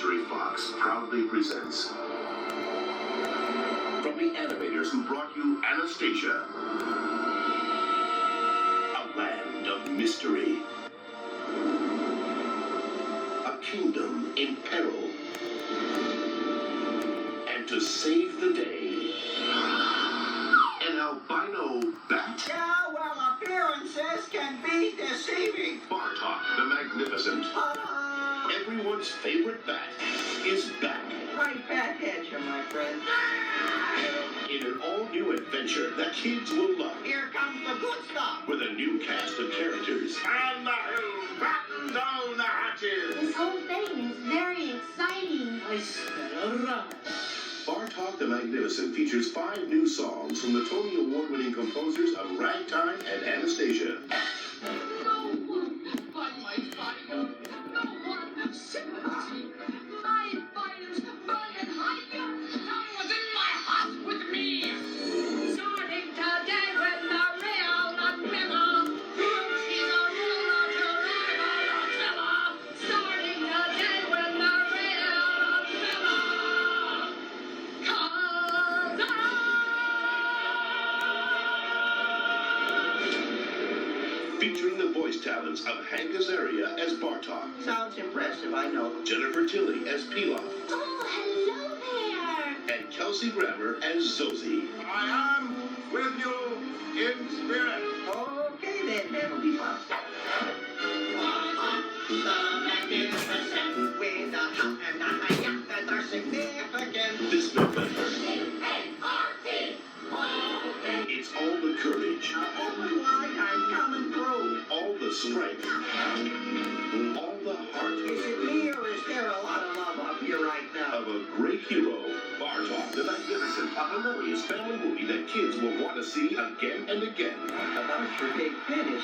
Century Fox proudly presents from the animators who brought you Anastasia, a land of mystery, a kingdom in peril, and to save the day, an albino bat. Yeah, well, appearances can be deceiving. Bartok the Magnificent, Ta-da! everyone's favorite bat, is back. Right back at you, my friend. In an all-new adventure that kids will love, Here comes the good stuff. with a new cast of characters. And the who batten down the hatches. This whole thing is very exciting. I smell a rush. Bartok the Magnificent features 5 new songs from the Tony Award-winning composers of Ragtime and Anastasia. No one like my fighter. No one sympathy. My fighters burn and hide. No one's in my house with me. Starting today with the real Godzilla. She's a ruler to rival Godzilla. Starting today with the real Godzilla. Featuring the voice talents of Hank Azaria as Bartok, Sounds impressive, I know. Jennifer Tilly as Pilaf, Oh, hello there. and Kelsey Grammer as Zosie. I am with you in spirit. Okay, then, that'll be fun. The magnificent with the top and the high that are significant. This November, it's all the courage, Open wide, I'm coming through. all the strength, all the heart Is it me or is there a lot of love up here right now? of a great hero, Bartok the Magnificent, a hilarious family movie that kids will want to see again and again. About your big finish.